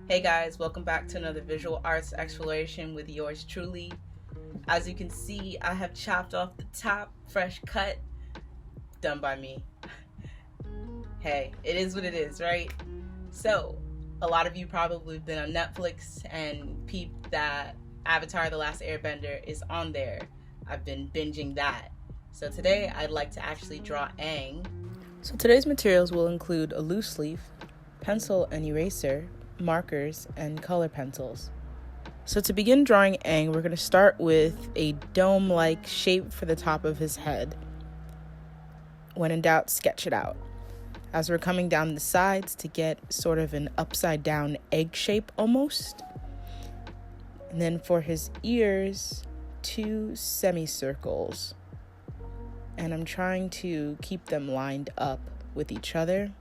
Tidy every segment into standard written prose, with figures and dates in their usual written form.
Hey guys, welcome back to another visual arts exploration with yours truly. As you can see, I have chopped off the top, fresh cut, done by me. Hey, it is what it is, right? So, a lot of you probably have been on Netflix and peeped that Avatar the Last Airbender is on there. I've been binging that. So today I'd like to actually draw Aang. So today's materials will include a loose leaf, pencil and eraser, markers, and color pencils. So to begin drawing Aang, we're going to start with a dome-like shape for the top of his head. When in doubt, sketch it out. As we're coming down the sides to get sort of an upside-down egg shape almost. And then for his ears, 2 semicircles. And I'm trying to keep them lined up with each other.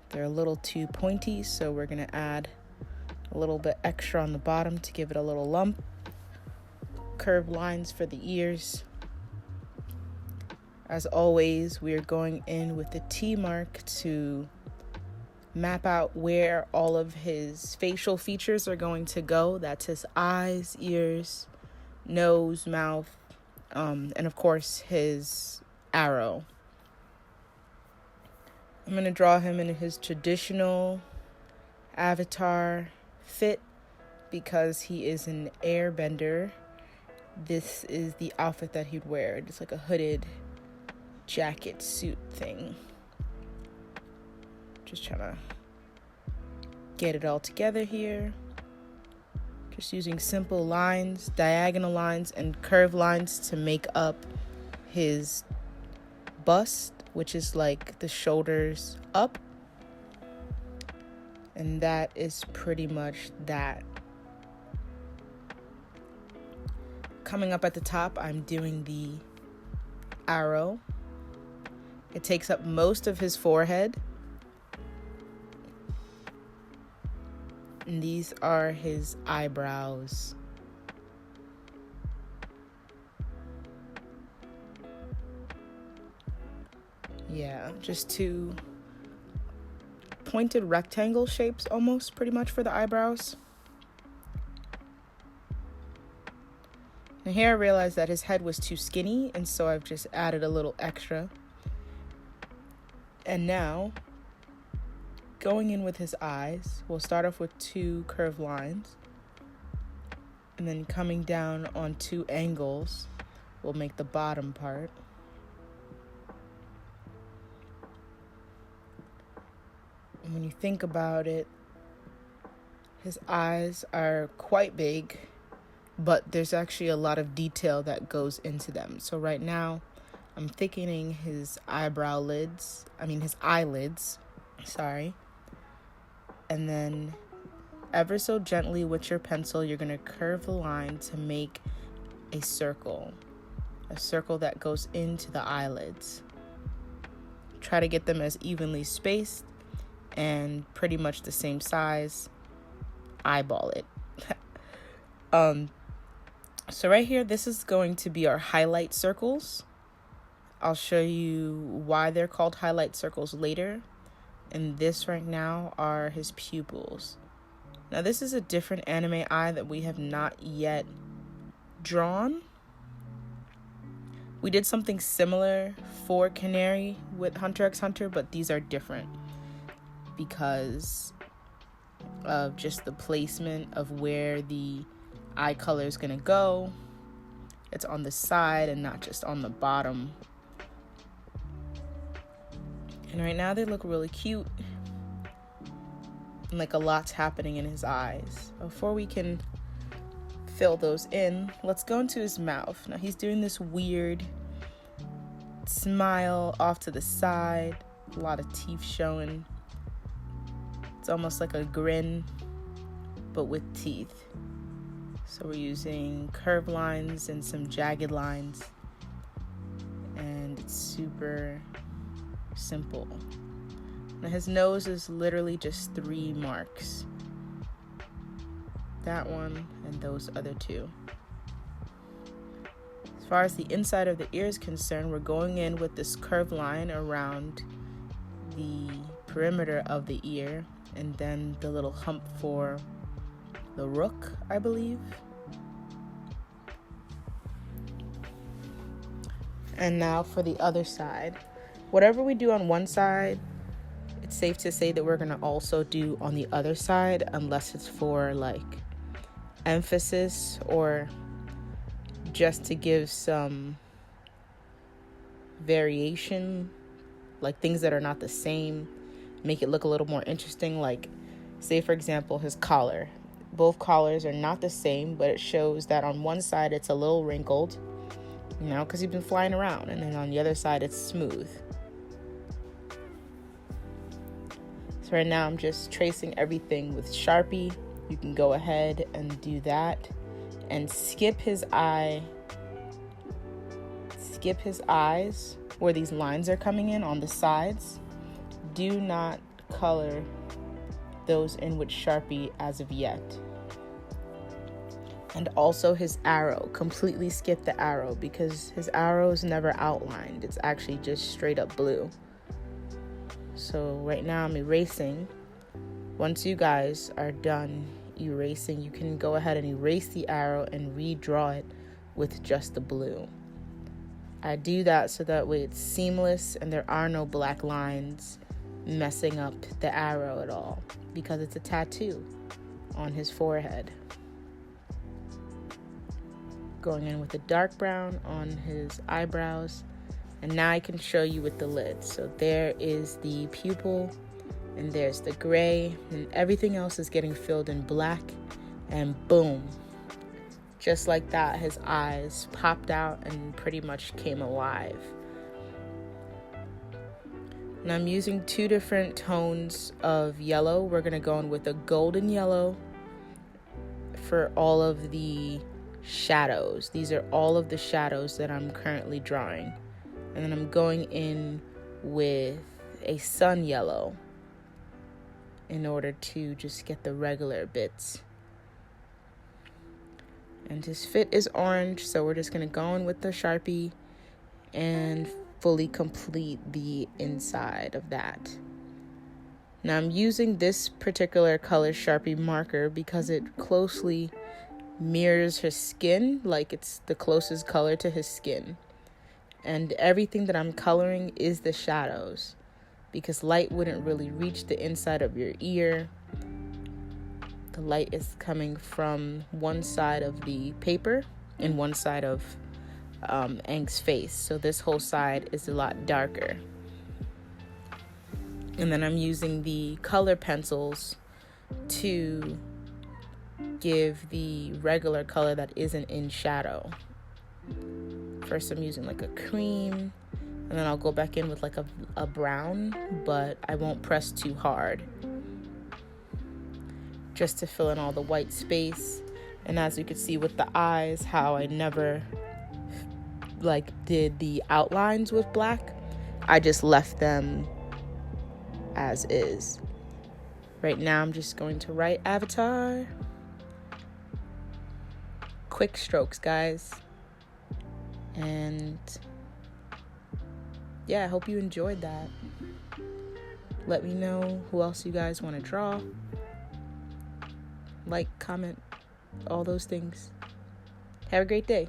They're a little too pointy, so we're going to add a little bit extra on the bottom to give it a little lump. Curved lines for the ears. As always, we are going in with the T mark to map out where all of his facial features are going to go. That's his eyes, ears, nose, mouth, and of course his arrow. I'm going to draw him in his traditional Avatar fit because he is an airbender. This is the outfit that he'd wear. It's like a hooded jacket suit thing. Just trying to get it all together here. Just using simple lines, diagonal lines, and curved lines to make up his bust, which is like the shoulders up. And that is pretty much that. Coming up at the top, I'm doing the arrow. It takes up most of his forehead. And these are his eyebrows. Yeah, just 2 pointed rectangle shapes almost, pretty much, for the eyebrows. And here I realized that his head was too skinny, and so I've just added a little extra. And now, going in with his eyes, we'll start off with 2 curved lines. And then coming down on 2 angles, we'll make the bottom part. And when you think about it, his eyes are quite big, but there's actually a lot of detail that goes into them. So right now, I'm thickening his eyelids. And then ever so gently with your pencil, you're going to curve the line to make a circle that goes into the eyelids. Try to get them as evenly spaced and pretty much the same size. Eyeball it. So right here, this is going to be our highlight circles. I'll show you why they're called highlight circles later. And this right now are his pupils. Now this is a different anime eye that we have not yet drawn. We did something similar for Canary with Hunter x Hunter, but these are different because of just the placement of where the eye color is going to go. It's on the side and not just on the bottom. And right now they look really cute. And like a lot's happening in his eyes. Before we can fill those in, let's go into his mouth. Now he's doing this weird smile off to the side. A lot of teeth showing. It's almost like a grin, but with teeth. So we're using curved lines and some jagged lines. And it's super simple. Now his nose is literally just 3 marks. That one and those other 2. As far as the inside of the ear is concerned, we're going in with this curved line around the perimeter of the ear and then the little hump for the rook, I believe. And now for the other side. Whatever we do on one side, it's safe to say that we're going to also do on the other side, unless it's for like emphasis or just to give some variation, like things that are not the same, make it look a little more interesting. Like, say for example, his collar. Both collars are not the same, but it shows that on one side it's a little wrinkled, you know, because he's been flying around, and then on the other side it's smooth. So right now I'm just tracing everything with Sharpie. You can go ahead and do that and skip his eyes where these lines are coming in on the sides. Do not color those in with Sharpie as of yet. And also his arrow, completely skip the arrow because his arrow is never outlined. It's actually just straight up blue. So right now I'm erasing. Once you guys are done erasing, you can go ahead and erase the arrow and redraw it with just the blue. I do that so that way it's seamless and there are no black lines messing up the arrow at all, because it's a tattoo on his forehead. Going in with the dark brown on his eyebrows, and now I can show you with the lid. So there is the pupil, and there's the gray, and everything else is getting filled in black, and boom, just like that, his eyes popped out and pretty much came alive. And I'm using two different tones of yellow. We're gonna go in with a golden yellow for all of the shadows. These are all of the shadows that I'm currently drawing. And then I'm going in with a sun yellow in order to just get the regular bits. And his fit is orange, so we're just going to go in with the Sharpie and fully complete the inside of that. Now I'm using this particular color Sharpie marker because it closely mirrors his skin, like it's the closest color to his skin. And everything that I'm coloring is the shadows, because light wouldn't really reach the inside of your ear. The light is coming from one side of the paper and one side of Aang's face, so this whole side is a lot darker. And then I'm using the color pencils to give the regular color that isn't in shadow. First I'm using like a cream, and then I'll go back in with like a brown, but I won't press too hard, just to fill in all the white space. And as you can see with the eyes, how I never like did the outlines with black, I just left them as is. Right now I'm just going to write Avatar. Quick strokes, guys. And yeah, I hope you enjoyed that. Let me know who else you guys want to draw. Like, comment, all those things. Have a great day.